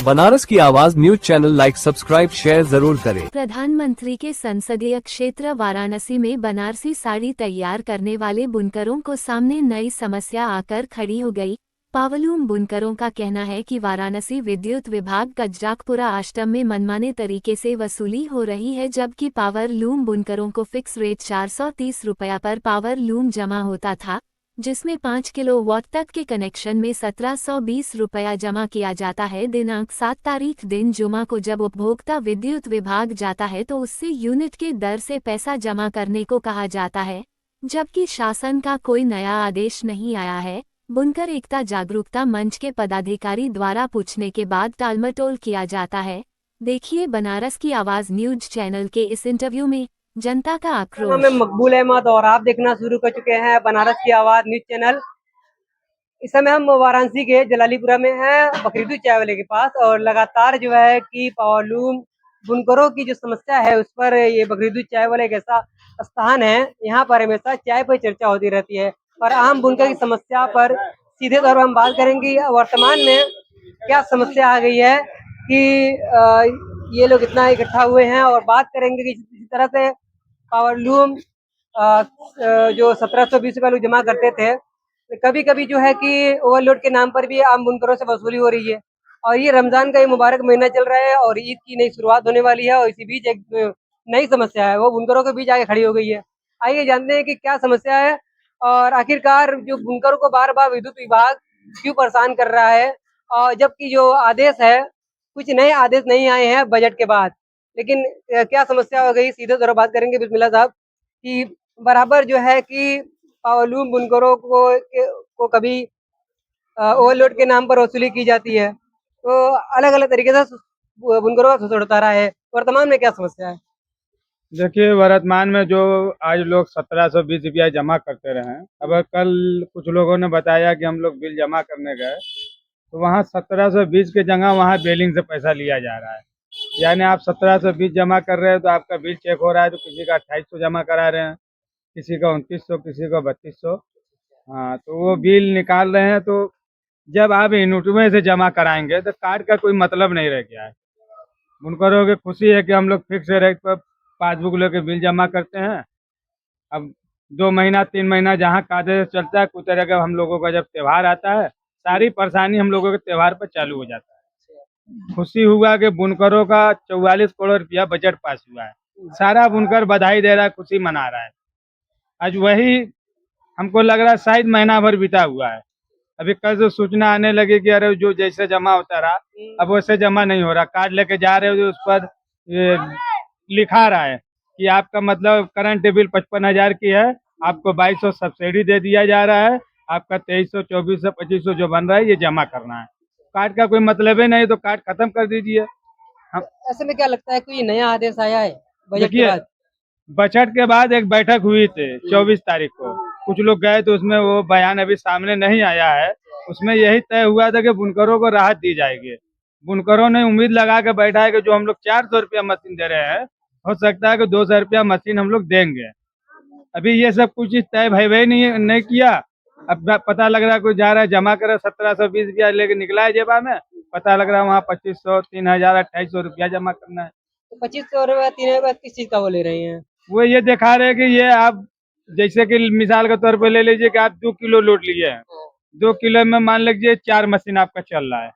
बनारस की आवाज news channel like subscribe share जरूर करें। प्रधानमंत्री के संसदीय क्षेत्र वाराणसी में बनारसी साड़ी तैयार करने वाले बुनकरों को सामने नई समस्या आकर खड़ी हो गई। पावलूम बुनकरों का कहना है कि वाराणसी विद्युत विभाग कजराकपुरा आश्रम में मनमाने तरीके से वसूली हो रही है, जबकि पावर लूम बुनकरों को फिक्स रेट 430 रुपया पर पावर लूम जमा होता था, जिसमें 5 किलोवाट तक के कनेक्शन में 1720 रुपया जमा किया जाता है। दिनांक 7 तारीख दिन जुमा को जब उपभोक्ता विद्युत विभाग जाता है तो उससे यूनिट के दर से पैसा जमा करने को कहा जाता है, जबकि शासन का कोई नया आदेश नहीं आया है। बुनकर एकता जागरूकता मंच के पदाधिकारी द्वारा पूछने के बाद टालमटोल किया जाता है। देखिए बनारस की आवाज न्यूज चैनल के इस इंटरव्यू में जनता का आक्रोश। मैं मकबूल अहमद और आप देखना शुरू कर चुके हैं बनारस की आवाज न्यूज चैनल। इस समय हम वाराणसी के जलालीपुरा में हैं, बकरीदू चाय वाले के पास, और लगातार जो है कि पावरलूम बुनकरों की जो समस्या है उस पर ये बकरीदू चाय वाले एक ऐसा स्थान है, यहाँ पर हमेशा चाय पर चर्चा होती रहती है और आम बुनकर की समस्या पर सीधे तौर पर हम बात करेंगे। वर्तमान में क्या समस्या आ गई है कि ये लोग इतना इकट्ठा हुए हैं, और बात करेंगे कि इसी तरह से पावरलूम जो 1720 रुपये लोग जमा करते थे, कभी कभी जो है कि ओवरलोड के नाम पर भी आम बुनकरों से वसूली हो रही है। और ये रमजान का ये मुबारक महीना चल रहा है और ईद की नई शुरुआत होने वाली है, और इसी बीच एक नई समस्या है वो बुनकरों के बीच आके खड़ी हो गई है। आइए जानते हैं कि क्या समस्या है और आखिरकार जो बुनकरों को बार बार विद्युत विभाग क्यों परेशान कर रहा है, और जबकि जो आदेश है, कुछ नए आदेश नहीं आए हैं बजट के बाद, लेकिन क्या समस्या हो गई, सीधे तौर पर बात करेंगे बिस्मिल्लाह साहब। कि बराबर जो है कि पावरलूम बुनकरों को कभी ओवरलोड के नाम पर वसूली की जाती है, तो अलग अलग तरीके से बुनकरों का शोषण होता रहा है। वर्तमान में क्या समस्या है? देखिए, वर्तमान में जो आज लोग 1720 रुपया जमा करते रहे, अब कल कुछ लोगों ने बताया कि हम लोग बिल जमा करने गए तो वहाँ 1720 के जगह वहाँ बिलिंग से पैसा लिया जा रहा है। यानी आप 1720 जमा कर रहे हैं तो आपका बिल चेक हो रहा है तो किसी का 2800 जमा करा रहे हैं, किसी का 2900, किसी का 3200। हाँ, तो वो बिल निकाल रहे हैं। तो जब आप यूनिट में से जमा कराएंगे तो कार्ड का कोई मतलब नहीं रह गया है। बुनकरों की खुशी है कि हम लोग फिक्स रेट पर पासबुक लेके बिल जमा करते हैं। अब 2 महीना 3 महीना जहाँ कायदे से चलता है, कुछ तरह का हम लोगों का जब त्यौहार आता है सारी परेशानी हम लोगों के त्यौहार पर चालू हो जाता है। खुशी हुआ कि बुनकरों का 44 करोड़ रुपया बजट पास हुआ है। सारा बुनकर बधाई दे रहा है, खुशी मना रहा है। आज वही हमको लग रहा है शायद महीना भर बीता हुआ है। अभी कल से सूचना आने लगी कि अरे जो जैसे जमा होता रहा अब वैसे जमा नहीं हो रहा। कार्ड लेके जा रहे हो तो उस पर ये लिखा रहा है कि आपका मतलब करंट बिल 55,000 की है, आपको 2200 सब्सिडी दे दिया जा रहा है, आपका 2300, 2400, 2500 जो बन रहा है ये जमा करना है। कार्ड का कोई मतलब ही नहीं, तो कार्ड खत्म कर दीजिए। हम ऐसे में क्या लगता है कोई नया आदेश आया है बजट के देखिए, बाद? बजट के बाद एक बैठक हुई थी 24 तारीख को, कुछ लोग गए तो उसमें वो बयान अभी सामने नहीं आया है। उसमें यही तय हुआ था कि बुनकरों को राहत दी जाएगी। बुनकरों ने उम्मीद लगा के बैठा है कि जो हम लोग 400 रुपया मशीन दे रहे हैं, हो सकता है कि 200 रुपया मशीन हम लोग देंगे। अभी ये सब कुछ चीज तय भाई नहीं किया। अब पता लग रहा है कोई जा रहा है जमा करे 1720 रुपया लेके निकला है जेबा में, पता लग रहा है वहाँ 2500, 3000, 2800 रुपया जमा करना है। तो 2500 रुपये 3 किस चीज का वो ले रहे हैं? वो ये दिखा रहे हैं कि ये आप जैसे कि मिसाल के तौर पे ले लीजिए कि आप 2 किलो लोड लिए हैं, 2 किलो में मान लीजिए 4 मशीन आपका चल रहा है,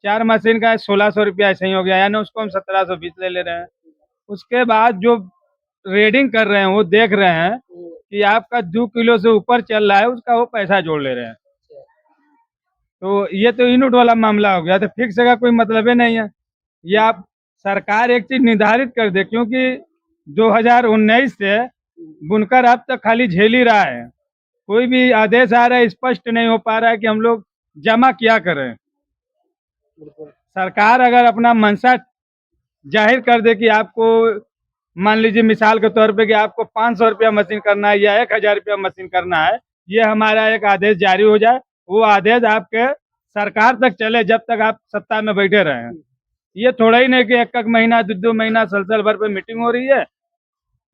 4 मशीन का 1600 रुपया ऐसे ही हो गया, यानी उसको हम 1720 ले रहे हैं। उसके बाद जो रेडिंग कर रहे हैं वो देख रहे हैं कि आपका 2 किलो से ऊपर चल रहा है, उसका वो पैसा जोड़ ले रहे हैं। तो ये तो यूनिट वाला मामला हो गया, तो फिक्स का कोई मतलब ही नहीं है। ये आप सरकार एक चीज निर्धारित कर दे, क्योंकि 2019 से बुनकर अब तक खाली झेल ही रहा है। कोई भी आदेश आ रहा है, स्पष्ट नहीं हो पा रहा है कि हम लोग जमा क्या करें। सरकार अगर अपना मंशा जाहिर कर दे कि आपको मान लीजिए मिसाल के तौर पे कि आपको 500 रुपया मशीन करना है या 1000 रुपया मशीन करना है, ये हमारा एक आदेश जारी हो जाए, वो आदेश आपके सरकार तक चले जब तक आप सत्ता में बैठे रहे। ये थोड़ा ही नहीं कि एक महीना 2 महीना साल भर पे मीटिंग हो रही है।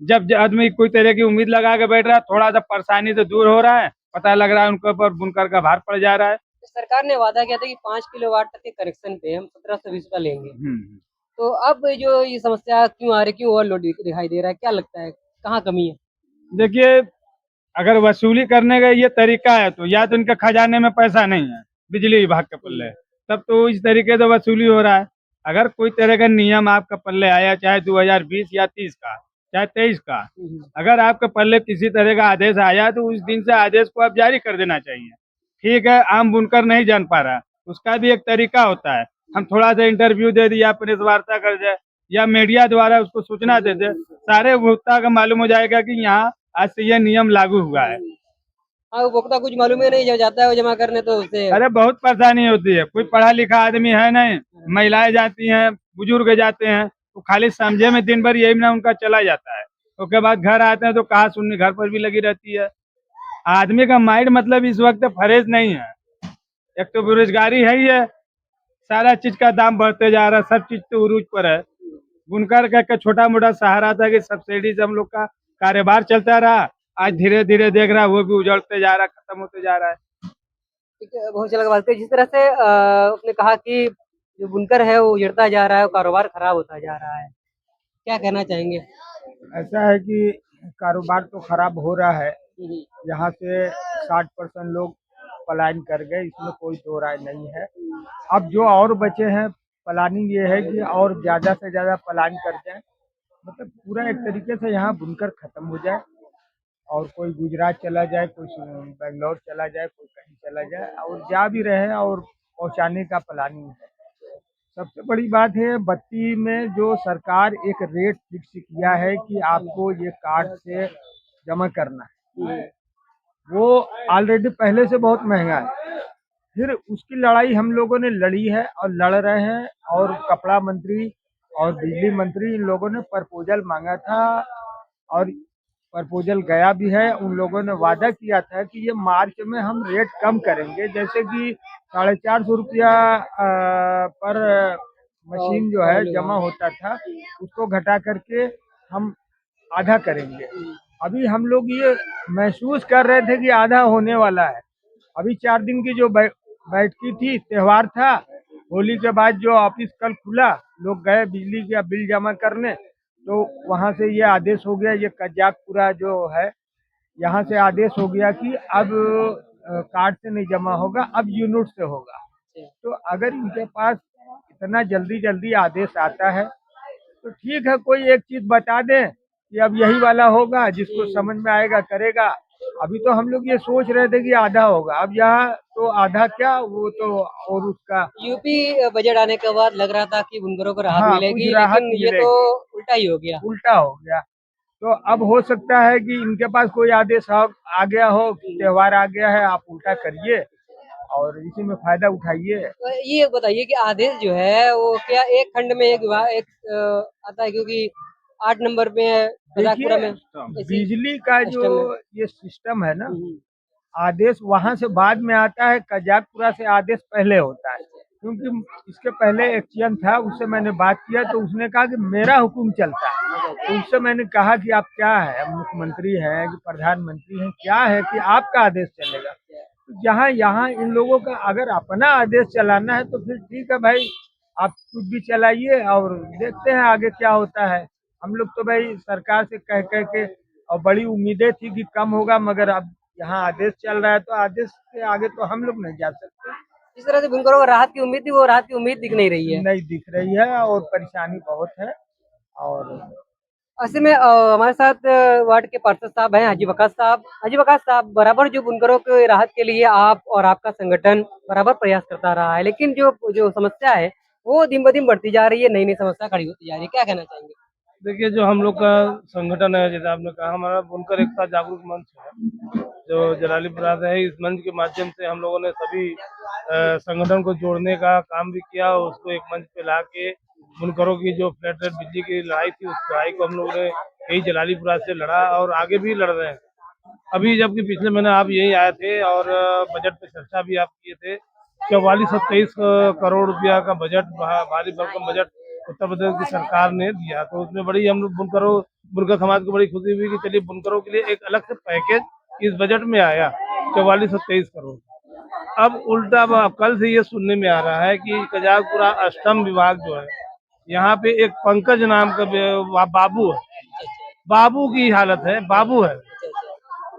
जब आदमी कोई तरह की उम्मीद लगा के बैठ रहा है, थोड़ा सा परेशानी से दूर हो रहा है, पता लग रहा है उनके ऊपर बुनकर का भार पड़ जा रहा है, सरकार ने वादा किया था कि 5 किलोवाट तक के कनेक्शन पे हम 1720 का लेंगे। हम्म। तो अब जो ये समस्या क्यों आ रही है, क्यों ओवरलोड दिखाई दे रहा है, क्या लगता है, कहाँ कमी है? देखिए, अगर वसूली करने का ये तरीका है तो या तो इनके खजाने में पैसा नहीं है बिजली विभाग के पल्ले, तब तो इस तरीके से वसूली हो रहा है। अगर कोई तरह का नियम आपके पल्ले आया, चाहे 2020 या 30 का, चाहे 23 का, अगर आपके पल्ले किसी तरह का आदेश आया तो उस दिन से आदेश को आप जारी कर देना चाहिए। ठीक है, आम बुनकर नहीं जान पा रहा, उसका भी एक तरीका होता है। हम थोड़ा सा इंटरव्यू दे दिया, प्रेस वार्ता कर जाए या मीडिया द्वारा उसको सूचना दे दे, सारे उपभोक्ता का मालूम हो जाएगा कि यहाँ आज से यह नियम लागू हुआ है। हाँ, उपभोक्ता कुछ मालूम ही नहीं, जब जाता है वो जमा करने तो उसे अरे बहुत परेशानी होती है, कोई पढ़ा लिखा आदमी है नहीं, महिलाएं जाती हैं, बुजुर्ग जाते हैं, तो खाली समझे में दिन भर यही ना उनका चला जाता है। उसके बाद घर आते हैं तो कहा सुननी घर पर भी लगी रहती है। आदमी का माइंड मतलब इस वक्त फ्रेश नहीं है। एक तो बेरोजगारी है ही है, सारा चीज का दाम बढ़ते जा रहा है, सब चीज तो उरूज पर है। बुनकर का छोटा मोटा सहारा था कि सब्सिडी से हम लोग का कारोबार चलता रहा, आज धीरे धीरे देख रहा है वो भी उजड़ते जा रहा है, खत्म होते जा रहा है। ठीक है, बहुत अच्छा लगा बात करके। जिस तरह से आपने कहा कि जो बुनकर है वो उजड़ता जा रहा है, कारोबार खराब होता जा रहा है, क्या कहना चाहेंगे? ऐसा है कि कारोबार तो खराब हो रहा है, यहाँ से 60% लोग पलायन कर गए, इसमें कोई दो राय नहीं है। अब जो और बचे हैं, प्लानिंग ये है कि और ज़्यादा से ज़्यादा पलायन कर जाए, मतलब पूरा एक तरीके से यहाँ बुनकर खत्म हो जाए और कोई गुजरात चला जाए, कोई बेंगलोर चला जाए, कोई कहीं चला जाए और जा भी रहे हैं और पहुँचाने का प्लानिंग है। सबसे बड़ी बात है बत्ती में जो सरकार एक रेट फिक्स किया है कि आपको ये कार्ड से जमा करना है, वो ऑलरेडी पहले से बहुत महंगा है। फिर उसकी लड़ाई हम लोगों ने लड़ी है और लड़ रहे हैं, और कपड़ा मंत्री और बिजली मंत्री इन लोगों ने प्रपोजल मांगा था और प्रपोजल गया भी है। उन लोगों ने वादा किया था कि ये मार्च में हम रेट कम करेंगे, जैसे कि 450 रुपया पर मशीन जो है जमा होता था, उसको घटा करके हम आधा करेंगे। अभी हम लोग ये महसूस कर रहे थे कि आधा होने वाला है। अभी 4 दिन की जो बैठकी थी, त्योहार था, होली के बाद जो ऑफिस कल खुला, लोग गए बिजली का बिल जमा करने, तो वहाँ से ये आदेश हो गया, ये कजाकपुरा जो है यहाँ से आदेश हो गया कि अब कार्ड से नहीं जमा होगा, अब यूनिट से होगा। तो अगर इनके पास इतना जल्दी जल्दी आदेश आता है तो ठीक है, कोई एक चीज बता दें कि अब यही वाला होगा, जिसको समझ में आएगा करेगा। अभी तो हम लोग ये सोच रहे थे कि आधा होगा, अब यहाँ तो आधा क्या, वो तो और उसका यूपी बजट आने के बाद लग रहा था कि बुनकरों को राहत हाँ, मिलेगी, कुछ राहत लेकिन ये तो उल्टा ही हो गया। उल्टा हो गया। तो अब हो सकता है कि इनके पास कोई आदेश आ गया हो कि त्योहार आ गया है, आप उल्टा करिए और इसी में फायदा उठाइए। तो ये बताइए कि आदेश जो है वो क्या एक खंड में एक आता है, क्योंकि 8 नंबर पे है कजाकपुरा में देखिए, ऐसी बिजली का जो सिस्टम है। ये सिस्टम है ना, आदेश वहां से बाद में आता है, कजाकपुरा से आदेश पहले होता है। क्योंकि इसके पहले एक चयन था, उससे मैंने बात किया तो उसने कहा कि मेरा हुक्म चलता है। तो उससे मैंने कहा कि आप क्या है, अब मुख्यमंत्री हैं कि प्रधानमंत्री हैं, क्या है कि आपका आदेश चलेगा। तो जहाँ यहाँ इन लोगों का अगर अपना आदेश चलाना है तो फिर ठीक है भाई, आप कुछ भी चलाइए और देखते हैं आगे क्या होता है। हम लोग तो भाई सरकार से कह कह के और बड़ी उम्मीदें थी कि कम होगा, मगर अब यहाँ आदेश चल रहा है तो आदेश से आगे तो हम लोग नहीं जा सकते। जिस तरह से बुनकरों को राहत की उम्मीद थी, वो राहत की उम्मीद दिख नहीं रही है। नहीं दिख रही है और परेशानी बहुत है। और ऐसे में हमारे साथ वार्ड के पार्षद साहब हैं हाजी वकास साहब। हाजी वकास साहब, बराबर जो बुनकरों के राहत के लिए आप और आपका संगठन बराबर प्रयास करता रहा है, लेकिन जो जो समस्या है वो दिन ब दिन बढ़ती जा रही है, नई नई समस्या खड़ी होती जा रही है, क्या कहना चाहेंगे? देखिए, जो हम लोग का संगठन है, जैसे आपने कहा, हमारा बुनकर एकता जागरूक मंच है जो जलालीपुरा से है। इस मंच के माध्यम से हम लोगों ने सभी संगठन को जोड़ने का काम भी किया और उसको एक मंच पे ला के बुनकरों की जो फ्लैट रेट बिजली की लड़ाई थी, उस लड़ाई को हम लोगों ने यही जलालीपुरा से लड़ा और आगे भी लड़ रहे हैं। अभी जबकि पिछले महीने आप यही आए थे और बजट पे चर्चा भी आप किए थे। 44-27 करोड़ रुपया का बजट, भारी भरकम बजट उत्तर प्रदेश की सरकार ने दिया, तो उसमें बड़ी हम लोग बुनकर समाज को बड़ी खुशी हुई कि चलिए बुनकरों के लिए एक अलग से पैकेज इस बजट में आया 44 और 23 करोड़। अब उल्टा अब कल से ये सुनने में आ रहा है कि कजाकपुरा अष्टम विभाग जो है, यहाँ पे एक पंकज नाम का बाबू है, बाबू की हालत है, बाबू है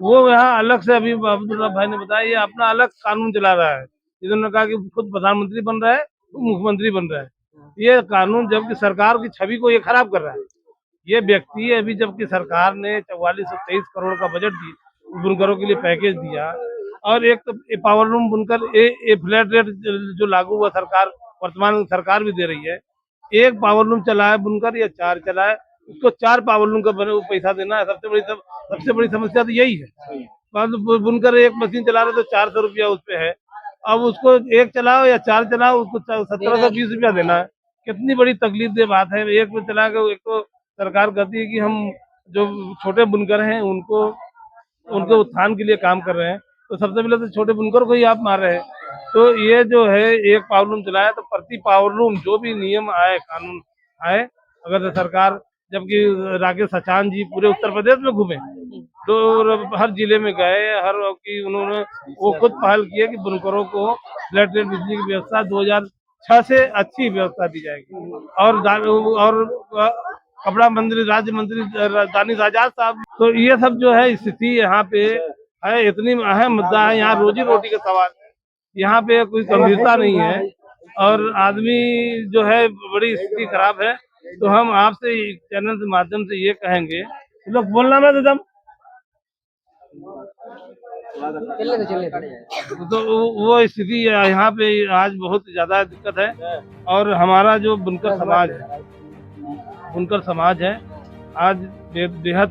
वो यहाँ अलग से, अभी अब्दुल्ला भाई ने बताया, ये अपना अलग कानून चला रहा है। इन्होंने कहा कि खुद प्रधानमंत्री बन रहा है, खुद मुख्यमंत्री बन रहा है। ये कानून जबकि सरकार की छवि को ये खराब कर रहा है। ये व्यक्ति अभी जबकि सरकार ने 4423 करोड़ का बजट दी, बुनकरों के लिए पैकेज दिया, और एक तो पावर लूम बुनकर ए फ्लैट रेट जो लागू हुआ, सरकार वर्तमान सरकार भी दे रही है। एक पावर लूम चला है बुनकर या 4 चला है, उसको 4 पावर लूम का पैसा देना है। सबसे बड़ी समस्या तो यही है। बुनकर एक मशीन चला रहे तो 400 रुपया उस पे है, अब उसको एक चलाओ या 4 चलाओ, उसको 1720 रुपया देना है। कितनी बड़ी तकलीफ दे बात है। एक में चला के, एक तो सरकार कहती है कि हम जो छोटे बुनकर हैं उनको उनके उत्थान के लिए काम कर रहे हैं, तो सबसे पहले तो छोटे बुनकर को ही आप मार रहे हैं। तो ये जो है एक पावर लूम चलाया, तो प्रति पावर लूम जो भी नियम आए, कानून आए, अगर सरकार, जबकि राकेश सचान जी पूरे उत्तर प्रदेश में घूमे, तो हर जिले में गए, हर की उन्होंने वो खुद पहल की है कि बुनकरों को फ्लैट रेट बिजली की व्यवस्था 2006 से अच्छी व्यवस्था दी जाएगी। और कपड़ा मंत्री, राज्य मंत्री दानिश आजाद साहब, तो ये सब जो है स्थिति यहाँ पे है। इतनी अहम मुद्दा है, यहाँ रोजी रोटी का सवाल है, यहाँ पे कोई गंभीरता नहीं है, और आदमी जो है बड़ी स्थिति खराब है। तो हम आपसे चैनल के माध्यम से ये कहेंगे, लोग बोलना मत एकदम, तो वो स्थिति यहाँ पे आज बहुत ज्यादा दिक्कत है। और हमारा जो बुनकर समाज है आज बेहद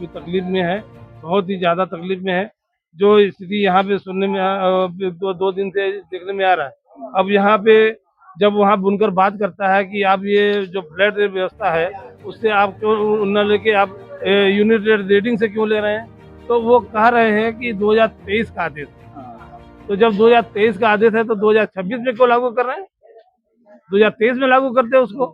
तकलीफ में है, बहुत ही ज्यादा तकलीफ में है। जो स्थिति यहाँ पे सुनने में 2 दिन से देखने में आ रहा है। अब यहाँ पे जब वहाँ बुनकर बात करता है कि आप ये जो फ्लैट रेट व्यवस्था है उससे आप क्यों न लेके आप यूनिट रेट रेटिंग से क्यों ले रहे हैं, तो वो कह रहे हैं कि 2023 का आदेश है। तो जब 2023 का आदेश है तो 2026 में क्यों लागू कर रहे हैं? 2023 में लागू करते हैं उसको।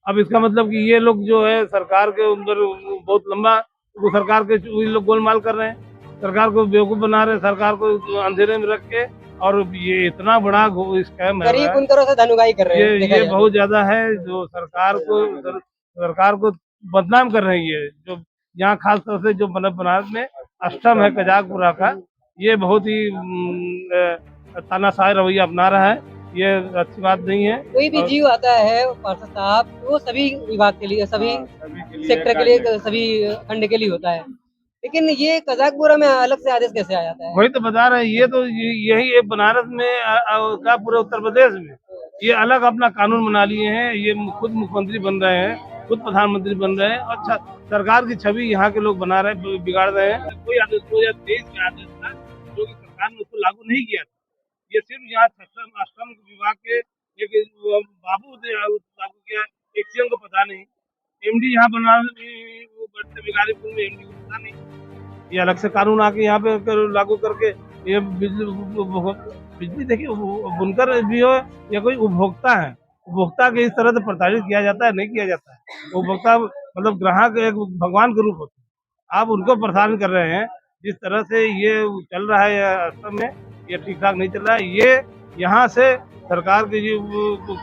अब इसका मतलब कि ये लोग जो है सरकार के अंदर बहुत लंबा, वो सरकार के ये लोग गोलमाल कर रहे हैं, सरकार को बेवकूफ बना रहे हैं, सरकार को अंधेरे में रख के, और ये इतना बड़ा स्कैम है, गरीब बुनकरों से धनुगाई कर रहे हैं। ये बहुत ज्यादा है। जो सरकार को बदनाम कर रही है। जो यहाँ खास तौर से जो बनारस में अष्टम है कजाकपुरा का, ये बहुत ही तानाशाह रवैया अपना रहा है, ये अच्छी बात नहीं है। कोई भी जीव आता है पार्षद साहब, वो सभी विभाग के लिए, सभी सेक्टर के लिए, सभी खंड के लिए होता है, लेकिन ये कजाकपुरा में अलग से आदेश कैसे आ जाता है? वही तो बता रहे हैं, ये तो यही बनारस में का पूरे उत्तर प्रदेश में ये अलग अपना कानून बना लिए हैं। ये खुद मुख्यमंत्री बन रहे हैं, खुद प्रधानमंत्री बन रहे हैं, और सरकार की छवि यहाँ के लोग बना रहे, बिगाड़ रहे हैं। कोई आदेश 2023 का आदेश था जो कि सरकार ने उसको लागू नहीं किया था। ये सिर्फ यहाँ अष्टम विभाग के एक बाबू ने लागू किया, एक सीएम को पता नहीं, एमडी यहाँ बनारस में बिगारीपुर में एमडी को पता नहीं। ये अलग से कानून आके यहाँ पे लागू करके ये बिजली देखिए, बुनकर भी हो या कोई उपभोक्ता है, उपभोक्ता के इस तरह से प्रताड़ित किया जाता है, नहीं किया जाता है। उपभोक्ता मतलब ग्राहक एक भगवान के रूप होते हैं, आप उनको परेशान कर रहे हैं। जिस तरह से ये चल रहा है असम में, ये ठीक ठाक नहीं चल रहा है। ये यहाँ से सरकार की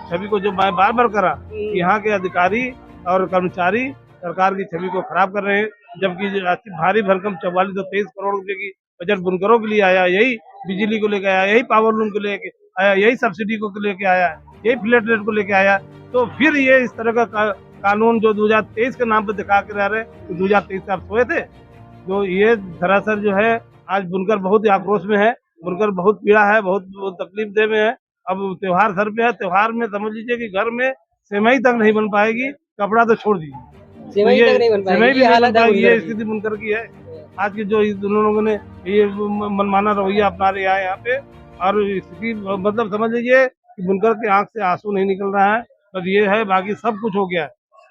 छवि को जो मैं बार बार करा, यहाँ के अधिकारी और कर्मचारी सरकार की छवि को खराब कर रहे हैं, जबकि भारी भरकम 4423 करोड़ रुपए की बजट बुनकरों के लिए आया, यही बिजली को लेकर आया, यही पावर लूम को लेके आया, यही सब्सिडी को लेके आया, यही फ्लैट रेट को लेके आया। तो फिर ये इस तरह का कानून जो 2023 के नाम पर दिखा के रह रहे, तो 2023 से आप सोए थे। जो ये सरासर जो है आज बुनकर बहुत ही आक्रोश में है, बुनकर बहुत पीड़ा है, बहुत तकलीफ दे में है। अब त्योहार सर पे है, त्योहार में समझ लीजिए कि घर में सेवई तक नहीं बन पाएगी, कपड़ा तो छोड़ दीजिए, सेवई तक नहीं बन पाएगी, ये हालत है। ये स्थिति बुनकर की है आज की। जो दोनों लोगों ने ये मनमाना रवैया अपना लिया है यहाँ पे, और स्थिति मतलब समझ लीजिए कि बुनकर के आंख से आंसू नहीं निकल रहा है, बस ये है, बाकी सब कुछ हो गया है,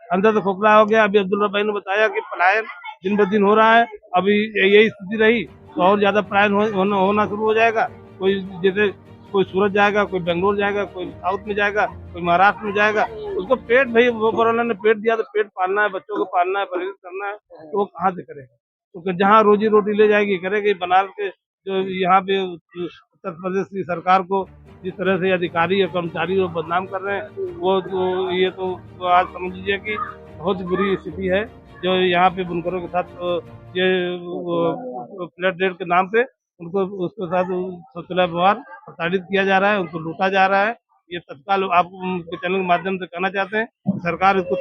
अंदर तो खोखला हो गया। अभी अब्दुल्ला भाई ने बताया कि पलायन दिन ब दिन हो रहा है, अभी यही स्थिति रही तो और ज्यादा पलायन होना शुरू हो जाएगा। कोई जैसे कोई सूरत जाएगा, कोई बेंगलोर जाएगा, कोई साउथ में जाएगा, कोई महाराष्ट्र में जाएगा। उसको पेट, भाई वो कोरोना ने पेट दिया तो पेट पालना है, बच्चों को पालना है, परहेज करना है, तो वो कहाँ से करेगा? तो जहाँ रोजी रोटी ले जाएगी करेगी। बनारस के जो यहाँ पे उत्तर प्रदेश की सरकार को जिस तरह से अधिकारी और कर्मचारी लोग बदनाम कर रहे हैं, वो तो ये तो आज समझ लीजिए कि बहुत बुरी स्थिति है। जो यहाँ पे बुनकरों के साथ ये फ्लैट रेट के नाम पे उनको उसके साथ शौचालय व्यवहार प्रताड़ित किया जा रहा है, उनको लूटा जा रहा है। ये तत्काल आप उनके चैनल के माध्यम से कहना चाहते हैं सरकार इसको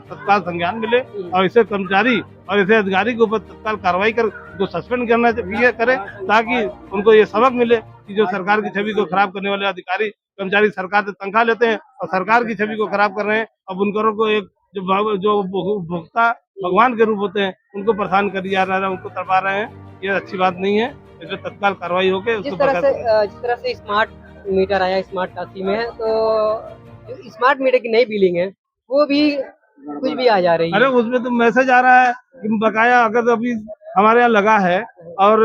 तत्काल संज्ञान मिले और इसे कर्मचारी और इसे अधिकारी के ऊपर तत्काल कार्रवाई कर जो सस्पेंड करना चाहिए करे, ताकि उनको ये सबक मिले कि जो सरकार की छवि को खराब करने वाले अधिकारी कर्मचारी सरकार से तनख्वाह लेते हैं और सरकार की छवि को खराब कर रहे हैं और बुनकरों को एक जो भोक्ता भगवान के रूप होते हैं उनको परेशान कर दिया जा रहा है, उनको तड़पा रहे हैं। ये अच्छी बात नहीं है, इसमें तत्काल कार्रवाई होकर जिस तरह से स्मार्ट मीटर आया स्मार्ट काशी में, तो जो स्मार्ट मीटर की नई बिलिंग है वो भी कुछ भी आ जा रही है। अरे उसमें तो मैसेज आ रहा है कि बकाया अगर अभी हमारे यहाँ लगा है और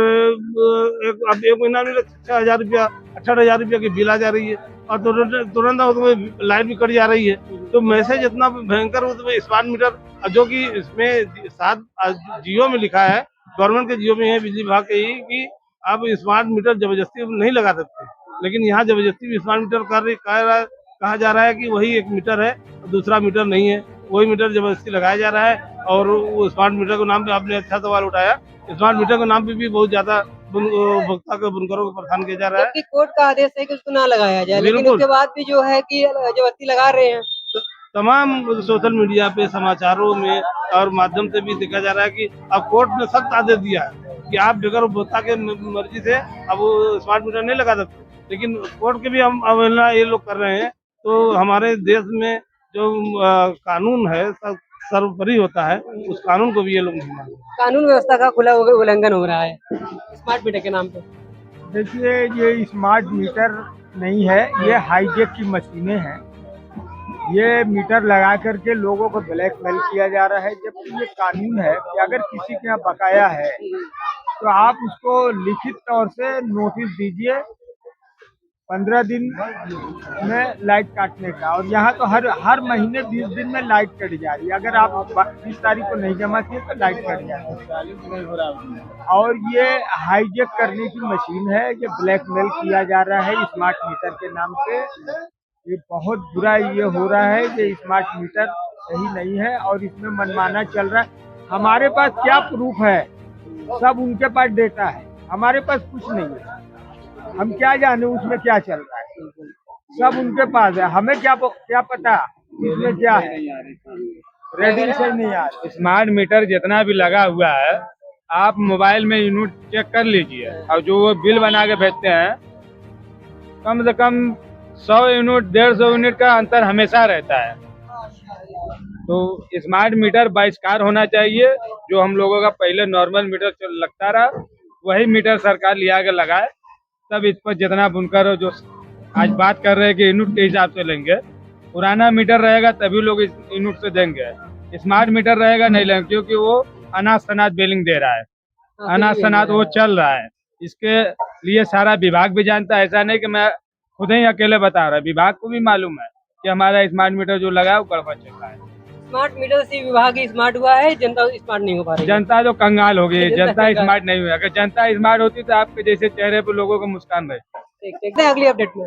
अब एक महीना में 6,000 रुपया 18,000 रुपया की बिल आ जा रही है और तुरंत उसमें लाइट भी कट जा रही है। तो मैसेज इतना भयंकर उसमें स्मार्ट मीटर, जो कि इसमें साथ जियो में लिखा है, गवर्नमेंट के जियो में है, बिजली विभाग के ही, कि आप स्मार्ट मीटर जबरदस्ती नहीं लगा सकते, लेकिन यहाँ जबरदस्ती स्मार्ट मीटर कहा जा रहा है कि वही एक मीटर है, दूसरा मीटर नहीं है, वही मीटर जबरदस्ती लगाया जा रहा है। और वो स्मार्ट मीटर के नाम पे आपने अच्छा सवाल उठाया, स्मार्ट मीटर के नाम पे भी बहुत ज्यादा उपभोक्ता के बुनकरों को परेशान किया जा रहा है। जबकि कोर्ट का आदेश है कि उसको ना लगाया जाए, लेकिन बिल्कुल। उसके बाद भी जो है कि जबरदस्ती लगा रहे हैं। तमाम सोशल मीडिया पे, समाचारों में और माध्यम से भी देखा जा रहा है कि अब कोर्ट ने सख्त आदेश दिया है कि आप बगैर उपभोक्ता के मर्जी से अब वो स्मार्ट मीटर नहीं लगा सकते, लेकिन कोर्ट के भी हम अवहेलना ये लोग कर रहे हैं। तो हमारे देश में जो कानून है सर्वोपरि होता है, उस कानून को भी ये लोग नहीं मानते। कानून व्यवस्था का खुला उल्लंघन हो रहा है स्मार्ट मीटर के नाम पे। देखिए, ये स्मार्ट मीटर नहीं है, ये हाईजेक की मशीनें हैं। ये मीटर लगा करके लोगों को ब्लैकमेल किया जा रहा है, जबकि ये कानून है कि अगर किसी के यहाँ बकाया है तो आप उसको लिखित तौर से नोटिस दीजिए 15 दिन में लाइट काटने का। और यहाँ तो हर महीने 20 दिन में लाइट कट जा रही है। अगर आप 20 तारीख को नहीं जमा किए तो लाइट कट जाती है। और ये हाईजेक करने की मशीन है, ये ब्लैकमेल किया जा रहा है स्मार्ट मीटर के नाम पे। ये बहुत बुरा ये हो रहा है कि स्मार्ट मीटर सही नहीं है और इसमें मनमाना चल रहा है। हमारे पास क्या प्रूफ है? सब उनके पास डेटा है, हमारे पास कुछ नहीं है। हम क्या जाने उसमें क्या चल रहा है, सब उनके पास है, हमें क्या पता इसमें क्या है। रेडिंग से नहीं आ रही। स्मार्ट मीटर जितना भी लगा हुआ है, आप मोबाइल में यूनिट चेक कर लीजिए और जो वो बिल बना के भेजते हैं, कम से कम 100 यूनिट 150 यूनिट का अंतर हमेशा रहता है। तो स्मार्ट मीटर बहिष्कार होना चाहिए। जो हम लोगों का पहले नॉर्मल मीटर लगता रहा, वही मीटर सरकार लिया के लगाए, तब इस पर जितना बुनकर हो जो आज बात कर रहे हैं कि यूनिट के हिसाब से लेंगे, पुराना मीटर रहेगा तभी लोग इस यूनिट से देंगे। स्मार्ट मीटर रहेगा नहीं लेंगे, क्योंकि वो अनाज शनाज बिलिंग दे रहा है, अनाज शनाज वो चल रहा है। इसके लिए सारा विभाग भी जानता है, ऐसा नहीं कि मैं खुद ही अकेले बता रहा है, विभाग को भी मालूम है कि हमारा स्मार्ट मीटर जो लगा है वो गड़बड़ चल रहा है। स्मार्ट मीटर से विभाग ही स्मार्ट हुआ है, जनता स्मार्ट नहीं हो पा रही है। जनता तो कंगाल हो गई, जनता स्मार्ट नहीं हुई। अगर जनता स्मार्ट होती तो आपके जैसे चेहरे पे लोगों को मुस्कान रहे। देखते हैं अगली अपडेट में।